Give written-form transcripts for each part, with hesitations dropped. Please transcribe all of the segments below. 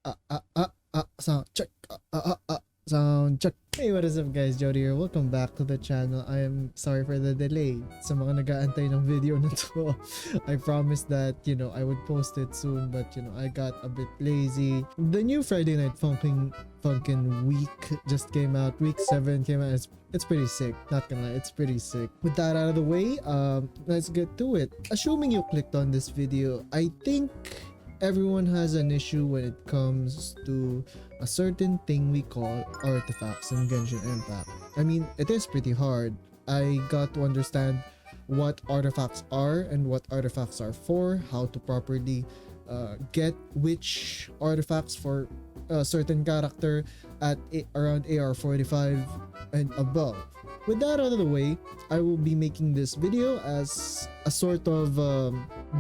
Sound check. Sound check. Hey, what is up guys? Jody here. Welcome back to the channel. I am sorry for the delay. Sa mga nag-aantay ng video na to, I promised that, I would post it soon, but, I got a bit lazy. The new Friday Night Funkin' Week just came out. Week 7 came out. It's pretty sick. Not gonna lie, it's pretty sick. With that out of the way, let's get to it. Assuming you clicked on this video, I think everyone has an issue when it comes to a certain thing we call artifacts in Genshin Impact. I mean, it is pretty hard. I got to understand what artifacts are and what artifacts are for, how to properly get which artifacts for a certain character at around AR 45 and above. With that out of the way, I will be making this video as a sort of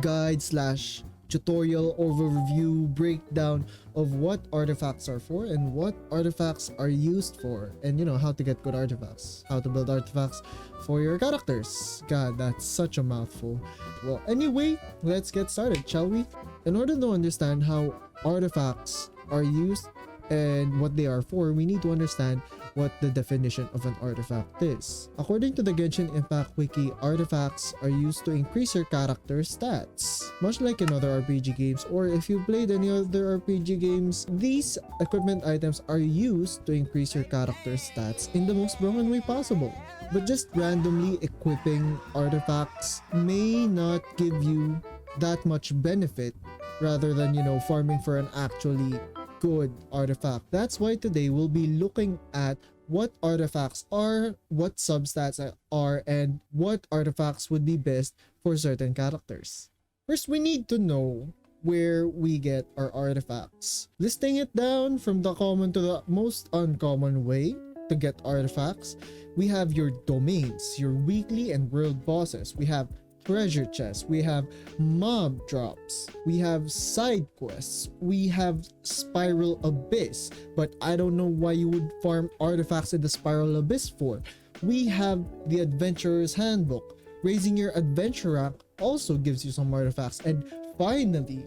guide slash tutorial overview breakdown of what artifacts are for and what artifacts are used for, and how to get good artifacts, how to build artifacts for your characters. God, that's such a mouthful. Well, anyway, let's get started, shall we? In order to understand how artifacts are used and what they are for, we need to understand what the definition of an artifact is. According to the Genshin Impact Wiki, artifacts are used to increase your character's stats. Much like in other RPG games, or if you played any other RPG games, these equipment items are used to increase your character's stats in the most broken way possible. But just randomly equipping artifacts may not give you that much benefit rather than, farming for an actually good artifact. That's why today we'll be looking at what artifacts are, what substats are, and what artifacts would be best for certain characters. First, we need to know where we get our artifacts. Listing it down from the common to the most uncommon way to get artifacts, we have your domains, your weekly and world bosses. We have treasure chests, we have mob drops, we have side quests, we have spiral abyss, but I don't know why you would farm artifacts in the spiral abyss for. We have the adventurer's handbook. Raising your adventure rank also gives you some artifacts. And finally,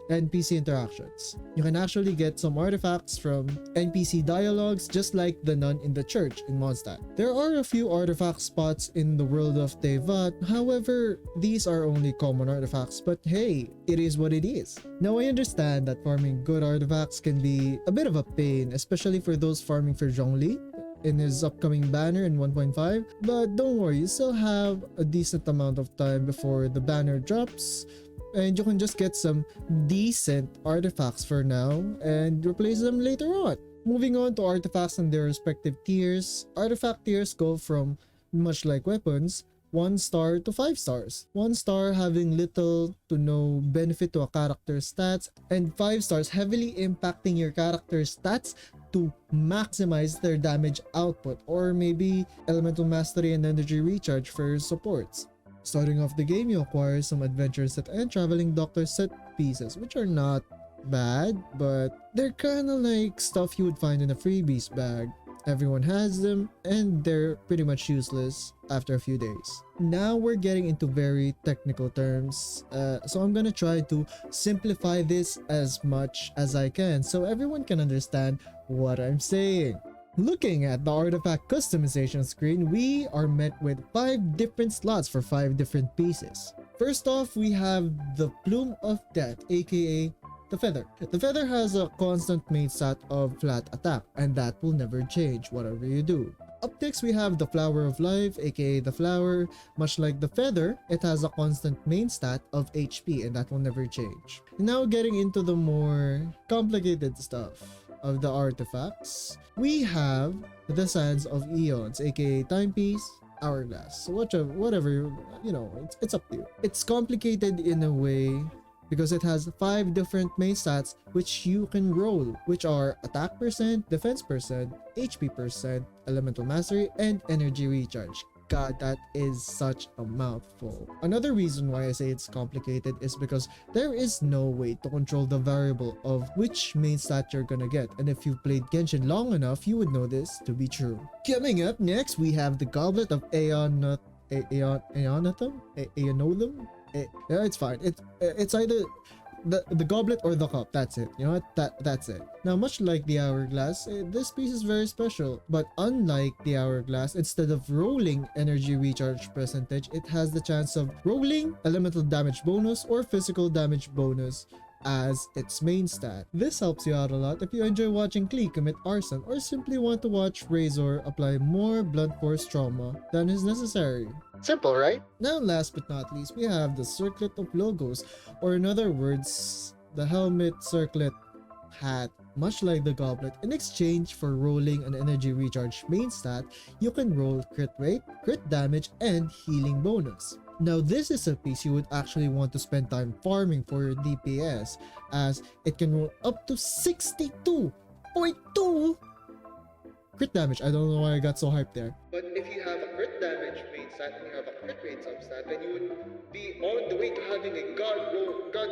Npc Interactions. You can actually get some artifacts from NPC dialogues, just like the nun in the church in Mondstadt. There are a few artifact spots in the world of Tevat, however, these are only common artifacts, but hey, it is what it is. Now I understand that farming good artifacts can be a bit of a pain, especially for those farming for Zhongli in his upcoming banner in 1.5, but don't worry, you still have a decent amount of time before the banner drops, and you can just get some decent artifacts for now and replace them later on. Moving on to artifacts and their respective tiers. Artifact tiers go from, much like weapons, 1 star to 5 stars. 1 star having little to no benefit to a character's stats, and 5 stars heavily impacting your character's stats to maximize their damage output, or maybe elemental mastery and energy recharge for your supports. Starting off the game, you acquire some adventure set and traveling doctor set pieces, which are not bad, but they're kind of like stuff you would find in a freebies bag. Everyone has them, and they're pretty much useless after a few days. Now we're getting into very technical terms, so I'm gonna try to simplify this as much as I can so everyone can understand what I'm saying. Looking at the artifact customization screen, we are met with 5 different slots for 5 different pieces. First off, we have the Plume of Death, aka the Feather. The Feather has a constant main stat of flat attack, and that will never change whatever you do. Up next, we have the Flower of Life, aka the Flower. Much like the Feather, it has a constant main stat of HP, and that will never change. Now getting into the more complicated stuff of the artifacts, we have the Sands of Eons, aka Timepiece, Hourglass. So whatever, it's up to you. It's complicated in a way because it has 5 different main stats which you can roll, which are attack percent, defense percent, HP percent, elemental mastery, and energy recharge. God, that is such a mouthful. Another reason why I say it's complicated is because there is no way to control the variable of which main stat you're gonna get, and if you've played Genshin long enough, you would know this to be true. Coming up next, we have the Goblet of Aeonatum? Yeah, it's fine. It's either the goblet or the cup. That's it. You know what? That's it. Now, much like the hourglass, this piece is very special. But unlike the hourglass, instead of rolling energy recharge percentage, it has the chance of rolling elemental damage bonus or physical damage bonus as its main stat. This helps you out a lot if you enjoy watching Klee commit arson or simply want to watch Razor apply more blunt force trauma than is necessary. Simple, right? Now, last but not least, we have the circlet of logos, or in other words, the helmet, circlet, hat. Much like the goblet, in exchange for rolling an energy recharge main stat, you can roll crit rate, crit damage, and healing bonus. Now, this is a piece you would actually want to spend time farming for your DPS, as it can roll up to 62.2 crit damage. I don't know why I got so hyped there. But if you have a crit damage main stat and you have a crit rate substat, then you would be on the way to having a god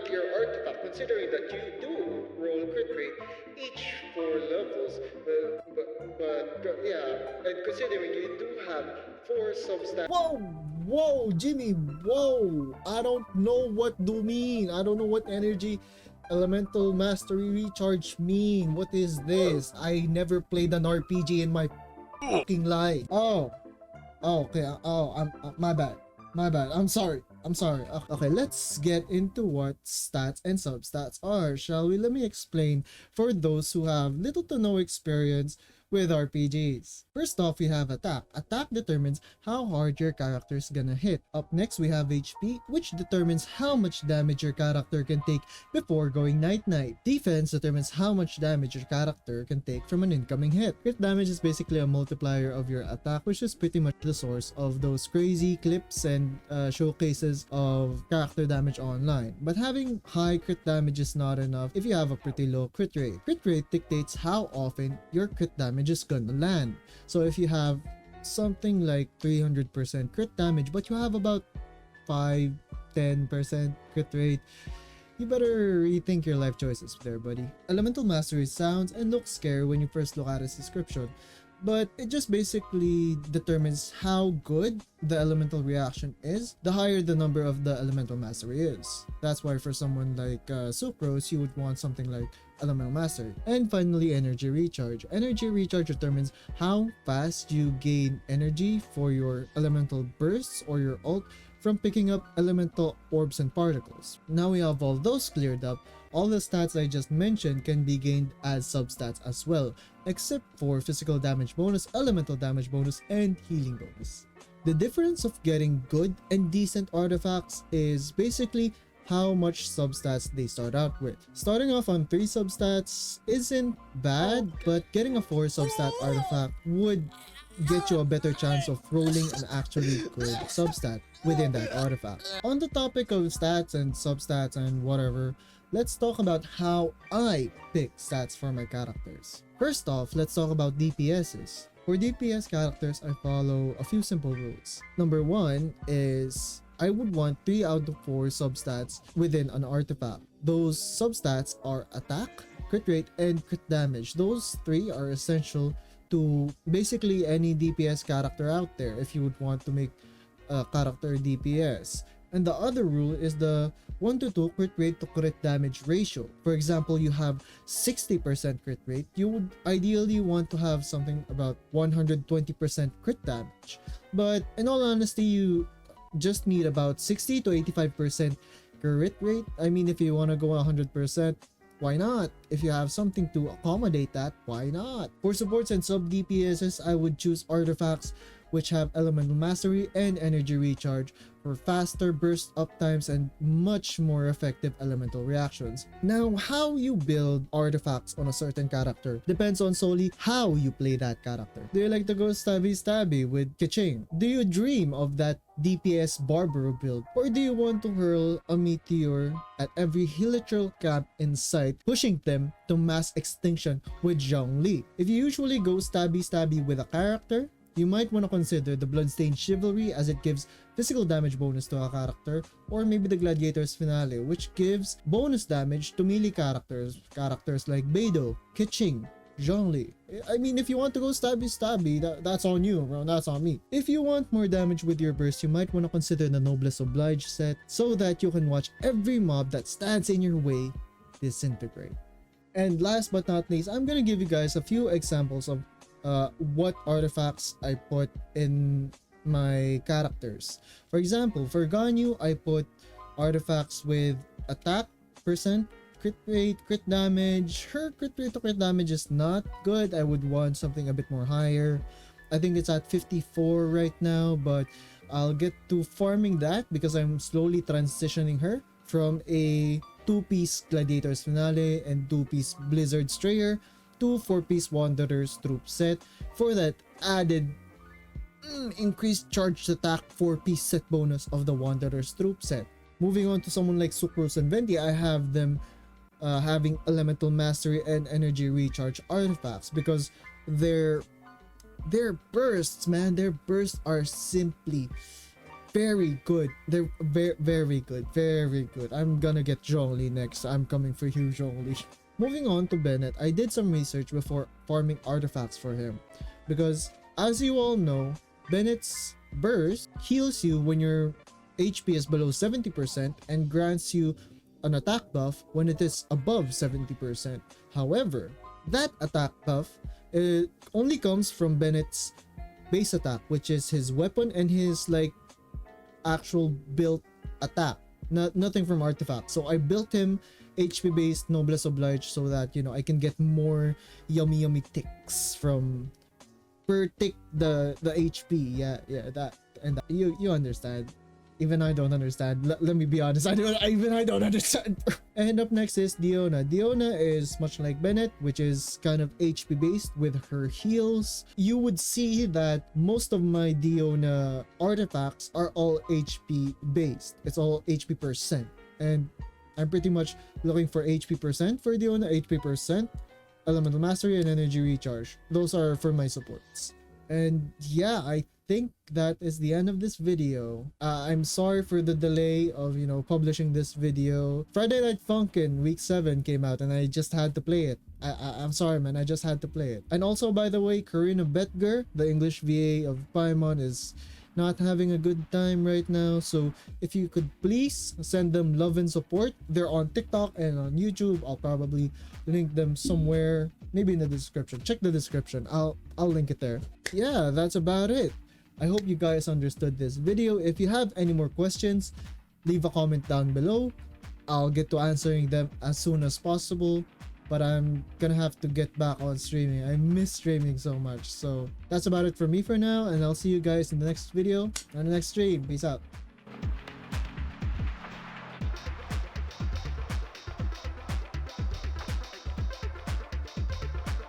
tier artifact, considering that you do roll crit rate each 4 levels. But yeah, and considering you do have 4 substats. Whoa, Jimmy, whoa! I don't know what do mean. I don't know what energy elemental mastery recharge mean. What is this? I never played an RPG in my fucking life. Okay. My bad. I'm sorry. Okay, let's get into what stats and substats are, shall we? Let me explain for those who have little to no experience with RPGs. First off, we have attack. Attack determines how hard your character is gonna hit. Up next, we have HP, which determines how much damage your character can take before going night-night. Defense determines how much damage your character can take from an incoming hit. Crit damage is basically a multiplier of your attack, which is pretty much the source of those crazy clips and showcases of character damage online. But having high crit damage is not enough if you have a pretty low crit rate. Crit rate dictates how often your crit damage is gonna land. So if you have something like 300% crit damage but you have about 5-10% crit rate, you better rethink your life choices there, buddy. Elemental mastery sounds and looks scary when you first look at its description, but it just basically determines how good the elemental reaction is, the higher the number of the elemental mastery is. That's why for someone like Sucrose, you would want something like elemental mastery. And finally, energy recharge. Energy recharge determines how fast you gain energy for your elemental bursts or your ult from picking up elemental orbs and particles. Now we have all those cleared up, all the stats I just mentioned can be gained as substats as well, except for physical damage bonus, elemental damage bonus, and healing bonus. The difference of getting good and decent artifacts is basically how much substats they start out with. Starting off on 3 substats isn't bad, but getting a 4 substat artifact would get you a better chance of rolling an actually good substat within that artifact. On the topic of stats and substats and whatever, let's talk about how I pick stats for my characters. First off, let's talk about DPSs. For DPS characters, I follow a few simple rules. Number 1 is I would want 3 out of 4 substats within an artifact. Those substats are attack, crit rate, and crit damage. Those 3 are essential to basically any DPS character out there if you would want to make a character DPS. And the other rule is the 1-to-2 crit rate to crit damage ratio. For example, you have 60% crit rate, you would ideally want to have something about 120% crit damage. But in all honesty, you just need about 60 to 85% crit rate. I mean, if you want to go 100%, why not? If you have something to accommodate that, why not? For supports and sub DPSs, I would choose artifacts which have elemental mastery and energy recharge for faster burst uptimes and much more effective elemental reactions. Now, how you build artifacts on a certain character depends on solely how you play that character. Do you like to go stabby with Kiching? Do you dream of that DPS Barbaro build? Or do you want to hurl a meteor at every Hilichurl camp in sight, pushing them to mass extinction with Zhongli? If you usually go stabby with a character, you might want to consider the Bloodstained Chivalry, as it gives physical damage bonus to a character, or maybe the Gladiator's Finale, which gives bonus damage to melee characters like Beidou, Keqing, Zhongli. I mean, if you want to go stabby, that's on you, bro. That's on me. If you want more damage with your burst, you might want to consider the Noblesse Oblige set so that you can watch every mob that stands in your way disintegrate. And last but not least, I'm gonna give you guys a few examples of what artifacts I put in my characters. For example, for Ganyu, I put artifacts with attack percent, crit rate, crit damage. Her crit rate to crit damage is not good. I would want something a bit more higher. I think it's at 54 right now, but I'll get to farming that because I'm slowly transitioning her from a 2-piece Gladiator's Finale and 2-piece Blizzard Strayer to 4-piece Wanderer's Troop set for that added increased charged attack 4-piece set bonus of the Wanderer's Troop set. Moving on to someone like Sucrose and Venti, I have them having Elemental Mastery and Energy Recharge artifacts because their bursts, man, their bursts are simply very good. They're very good, very good. I'm gonna get Zhongli next. I'm coming for you, Zhongli. Moving on to Bennett, I did some research before farming artifacts for him because, as you all know, Bennett's burst heals you when your HP is below 70% and grants you an attack buff when it is above 70%. However, that attack buff only comes from Bennett's base attack, which is his weapon and his like actual built attack, nothing from artifacts. So I built him HP based Noblesse Oblige so that, you know, I can get more yummy ticks from per tick the HP. Yeah, that and that. You understand. Even I don't understand. Let me be honest. I don't understand. And up next is Diona. Diona is much like Bennett, which is kind of HP based with her heals. You would see that most of my Diona artifacts are all HP based. It's all HP percent. And I'm pretty much looking for HP percent for Diona, HP percent, Elemental Mastery, and Energy Recharge. Those are for my supports. And yeah, I think that is the end of this video. I'm sorry for the delay of, you know, publishing this video. Friday Night Funkin' week 7 came out and I just had to play it. I'm sorry, man, I just had to play it. And also, by the way, Corina Boettger, the English VA of Paimon, is not having a good time right now, so if you could please send them love and support. They're on TikTok and on YouTube. I'll probably link them somewhere, maybe in the description. Check the description, I'll link it there. Yeah, that's about it. I hope you guys understood this video. If you have any more questions, leave a comment down below. I'll get to answering them as soon as possible, but I'm gonna have to get back on streaming. I miss streaming so much. So that's about it for me for now, and I'll see you guys in the next video on the next stream. Peace out.